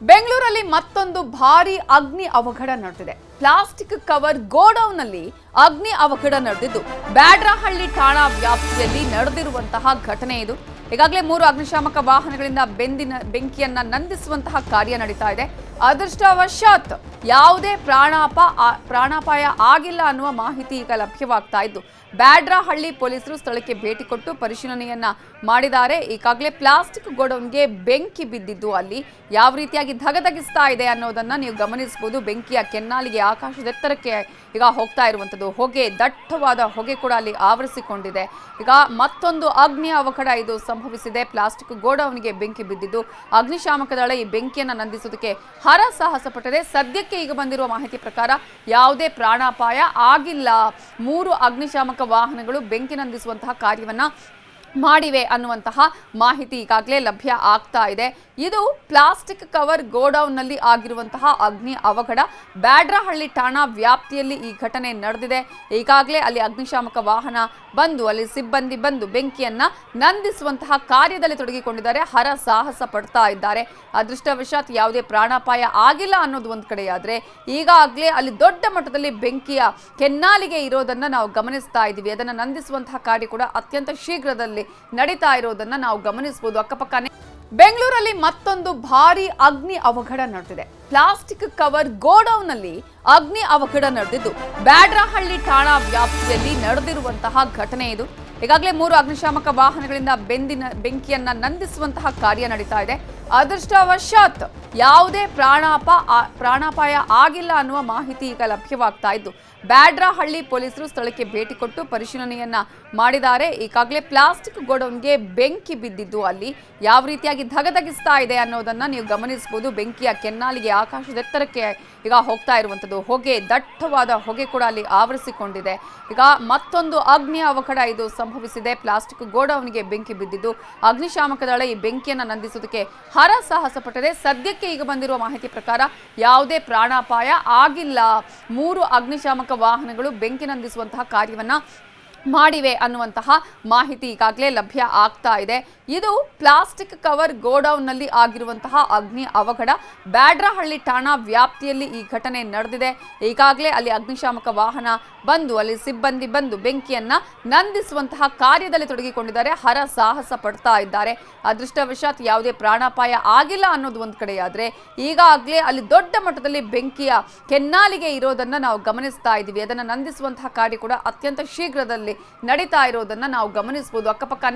ಬೆಂಗಳೂರಲ್ಲಿ ಮತ್ತೊಂದು ಭಾರಿ ಅಗ್ನಿ ಅವಘಡ ನಡೆದಿದೆ. ಪ್ಲಾಸ್ಟಿಕ್ ಕವರ್ ಗೋಡೌನ್ನಲ್ಲಿ ಅಗ್ನಿ ಅವಘಡ ನಡೆದಿದ್ದು ಬ್ಯಾಡ್ರಹಳ್ಳಿ ಠಾಣಾ ವ್ಯಾಪ್ತಿಯಲ್ಲಿ ನಡೆದಿರುವಂತಹ ಘಟನೆ ಇದು. ಈಗಾಗಲೇ 3 ಅಗ್ನಿಶಾಮಕ ವಾಹನಗಳಿಂದ ಬೆಂಕಿಯನ್ನ ನಂದಿಸುವಂತಹ ಕಾರ್ಯ ನಡೀತಾ ಇದೆ. ಅದೃಷ್ಟವಶಾತ್ ಯಾವುದೇ ಪ್ರಾಣಾಪಾಯ ಆಗಿಲ್ಲ ಅನ್ನುವ ಮಾಹಿತಿ ಈಗ ಲಭ್ಯವಾಗ್ತಾ ಇದ್ದು ಬ್ಯಾಡ್ರಹಳ್ಳಿ ಪೊಲೀಸರು ಸ್ಥಳಕ್ಕೆ ಭೇಟಿ ಕೊಟ್ಟು ಪರಿಶೀಲನೆಯನ್ನ ಮಾಡಿದ್ದಾರೆ. ಈಗಾಗಲೇ ಪ್ಲಾಸ್ಟಿಕ್ ಗೋಡೌನ್ಗೆ ಬೆಂಕಿ ಬಿದ್ದಿದ್ದು ಅಲ್ಲಿ ಯಾವ ರೀತಿಯಾಗಿ ಧಗಧಗಿಸ್ತಾ ಇದೆ ಅನ್ನೋದನ್ನ ನೀವು ಗಮನಿಸಬಹುದು. ಬೆಂಕಿಯ ಕೆನ್ನಾಲಿಗೆ ಆಕಾಶದೆತ್ತರಕ್ಕೆ ಈಗ ಹೋಗ್ತಾ ಇರುವಂತದ್ದು, ಹೊಗೆ, ದಟ್ಟವಾದ ಹೊಗೆ ಕೂಡ ಅಲ್ಲಿ ಆವರಿಸಿಕೊಂಡಿದೆ. ಈಗ ಮತ್ತೊಂದು ಅಗ್ನಿ ಅವಘಡ ಇದು ಸಂಭವಿಸಿದೆ. ಪ್ಲಾಸ್ಟಿಕ್ ಗೋಡೌನ್ಗೆ ಬೆಂಕಿ ಬಿದ್ದಿದ್ದು ಅಗ್ನಿಶಾಮಕ ದಳ ಈ ಬೆಂಕಿಯನ್ನ ನಂದಿಸೋದಕ್ಕೆ ಹರಸಾಹಸ ಪಟ್ಟಿದೆ. ಸದ್ಯಕ್ಕೆ ಈಗ ಬಂದಿರುವ ಮಾಹಿತಿ ಪ್ರಕಾರ ಯಾವುದೇ ಪ್ರಾಣಾಪಾಯ ಆಗಿಲ್ಲ. 3 ಅಗ್ನಿಶಾಮಕ ವಾಹನಗಳು ಬೆಂಕಿ ನಂದಿಸುವಂತಹ ಕಾರ್ಯವನ್ನ ಮಾಡಿವೆ ಅನ್ನುವಂತಹ ಮಾಹಿತಿ ಈಗಾಗಲೇ ಲಭ್ಯ ಆಗ್ತಾ ಇದೆ. ಇದು ಪ್ಲಾಸ್ಟಿಕ್ ಕವರ್ ಗೋಡೌನ್ನಲ್ಲಿ ಆಗಿರುವಂತಹ ಅಗ್ನಿ ಅವಘಡ. ಬ್ಯಾಡ್ರಹಳ್ಳಿ ಠಾಣಾ ವ್ಯಾಪ್ತಿಯಲ್ಲಿ ಈ ಘಟನೆ ನಡೆದಿದೆ. ಈಗಾಗಲೇ ಅಲ್ಲಿ ಅಗ್ನಿಶಾಮಕ ವಾಹನ ಬಂದು ಅಲ್ಲಿ ಸಿಬ್ಬಂದಿ ಬಂದು ಬೆಂಕಿಯನ್ನ ನಂದಿಸುವಂತಹ ಕಾರ್ಯದಲ್ಲಿ ತೊಡಗಿಕೊಂಡಿದ್ದಾರೆ, ಹರಸಾಹಸ ಪಡ್ತಾ ಇದ್ದಾರೆ. ಅದೃಷ್ಟವಶಾತ್ ಯಾವುದೇ ಪ್ರಾಣಾಪಾಯ ಆಗಿಲ್ಲ ಅನ್ನೋದು ಒಂದು ಕಡೆಯಾದ್ರೆ ಈಗಾಗಲೇ ಅಲ್ಲಿ ದೊಡ್ಡ ಮಟ್ಟದಲ್ಲಿ ಬೆಂಕಿಯ ಕೆನ್ನಾಲಿಗೆ ಇರೋದನ್ನ ನಾವು ಗಮನಿಸ್ತಾ ಇದ್ದೀವಿ. ಅದನ್ನ ನಂದಿಸುವಂತಹ ಕಾರ್ಯ ಕೂಡ ಅತ್ಯಂತ ಶೀಘ್ರದಲ್ಲಿ ನಡೀತಾ ಇರೋದನ್ನ ನಾವು ಗಮನಿಸಬಹುದು. ಅಕ್ಕಪಕ್ಕನೆ ಬೆಂಗಳೂರಲ್ಲಿ ಮತ್ತೊಂದು ಭಾರಿ ಅಗ್ನಿ ಅವಘಡ ನಡೆದಿದೆ. ಪ್ಲಾಸ್ಟಿಕ್ ಕವರ್ ಗೋಡೌನ್ನಲ್ಲಿ ಅಗ್ನಿ ಅವಘಡ ನಡೆದಿದ್ದು ಬ್ಯಾಡ್ರಹಳ್ಳಿ ಠಾಣಾ ವ್ಯಾಪ್ತಿಯಲ್ಲಿ ನಡೆದಿರುವಂತಹ ಘಟನೆ ಇದು. ಈಗಾಗಲೇ 3 ಅಗ್ನಿಶಾಮಕ ವಾಹನಗಳಿಂದ ಬೆಂಕಿಯನ್ನ ನಂದಿಸುವಂತಹ ಕಾರ್ಯ ನಡೀತಾ ಇದೆ. ಅದೃಷ್ಟವಶಾತ್ ಯಾವುದೇ ಪ್ರಾಣಾಪಾಯ ಆಗಿಲ್ಲ ಅನ್ನುವ ಮಾಹಿತಿ ಈಗ ಲಭ್ಯವಾಗ್ತಾ ಇದ್ದು ಬ್ಯಾಡ್ರಹಳ್ಳಿ ಪೊಲೀಸರು ಸ್ಥಳಕ್ಕೆ ಭೇಟಿ ಕೊಟ್ಟು ಪರಿಶೀಲನೆಯನ್ನ ಮಾಡಿದ್ದಾರೆ. ಈಗಾಗಲೇ ಪ್ಲಾಸ್ಟಿಕ್ ಗೋಡೌನ್ಗೆ ಬೆಂಕಿ ಬಿದ್ದಿದ್ದು ಅಲ್ಲಿ ಯಾವ ರೀತಿಯಾಗಿ ಧಗಧಗಿಸ್ತಾ ಇದೆ ಅನ್ನೋದನ್ನ ನೀವು ಗಮನಿಸಬಹುದು. ಬೆಂಕಿಯ ಕೆನ್ನಾಲಿಗೆ ಆಕಾಶದೆತ್ತರಕ್ಕೆ ಈಗ ಹೋಗ್ತಾ ಇರುವಂತದ್ದು, ಹೊಗೆ, ದಟ್ಟವಾದ ಹೊಗೆ ಕೂಡ ಅಲ್ಲಿ ಆವರಿಸಿಕೊಂಡಿದೆ. ಈಗ ಮತ್ತೊಂದು ಅಗ್ನಿ ಅವಘಡ ಇದು ಸಂಭವಿಸಿದೆ. ಪ್ಲಾಸ್ಟಿಕ್ ಗೋಡೌನ್ಗೆ ಬೆಂಕಿ ಬಿದ್ದಿದ್ದು ಅಗ್ನಿಶಾಮಕ ದಳ ಈ ಬೆಂಕಿಯನ್ನ ನಂದಿಸೋದಕ್ಕೆ ಹರಸಾಹಸ ಪಟ್ಟಿದೆ. ಸದ್ಯಕ್ಕೆ ಈಗ ಬಂದಿರುವ ಮಾಹಿತಿ ಪ್ರಕಾರ ಯಾವುದೇ ಪ್ರಾಣಾಪಾಯ ಆಗಿಲ್ಲ. 3 ಅಗ್ನಿಶಾಮಕ ವಾಹನಗಳು ಬೆಂಕಿ ನಂದಿಸುವಂತಹ ಕಾರ್ಯವನ್ನ ಮಾಡಿವೆ ಅನ್ನುವಂತಹ ಮಾಹಿತಿ ಈಗಾಗಲೇ ಲಭ್ಯ ಆಗ್ತಾ ಇದೆ. ಇದು ಪ್ಲಾಸ್ಟಿಕ್ ಕವರ್ ಗೋಡೌನ್ನಲ್ಲಿ ಆಗಿರುವಂತಹ ಅಗ್ನಿ ಅವಘಡ. ಬ್ಯಾಡ್ರಹಳ್ಳಿ ಠಾಣಾ ವ್ಯಾಪ್ತಿಯಲ್ಲಿ ಈ ಘಟನೆ ನಡೆದಿದೆ. ಈಗಾಗಲೇ ಅಲ್ಲಿ ಅಗ್ನಿಶಾಮಕ ವಾಹನ ಬಂದು ಅಲ್ಲಿ ಸಿಬ್ಬಂದಿ ಬಂದು ಬೆಂಕಿಯನ್ನ ನಂದಿಸುವಂತಹ ಕಾರ್ಯದಲ್ಲಿ ತೊಡಗಿಕೊಂಡಿದ್ದಾರೆ, ಹರಸಾಹಸ ಪಡ್ತಾ ಇದ್ದಾರೆ. ಅದೃಷ್ಟವಶಾತ್ ಯಾವುದೇ ಪ್ರಾಣಾಪಾಯ ಆಗಿಲ್ಲ ಅನ್ನೋದು ಒಂದು ಕಡೆಯಾದ್ರೆ ಈಗಾಗಲೇ ಅಲ್ಲಿ ದೊಡ್ಡ ಮಟ್ಟದಲ್ಲಿ ಬೆಂಕಿಯ ಕೆನ್ನಾಲಿಗೆ ಇರೋದನ್ನ ನಾವು ಗಮನಿಸ್ತಾ ಇದ್ದೀವಿ. ಅದನ್ನ ನಂದಿಸುವಂತಹ ಕಾರ್ಯ ಕೂಡ ಅತ್ಯಂತ ಶೀಘ್ರದಲ್ಲಿ ನಡೀತಾ ಇರೋದನ್ನ ನಾವು ಗಮನಿಸಬಹುದು. ಅಕ್ಕಪಕ್ಕ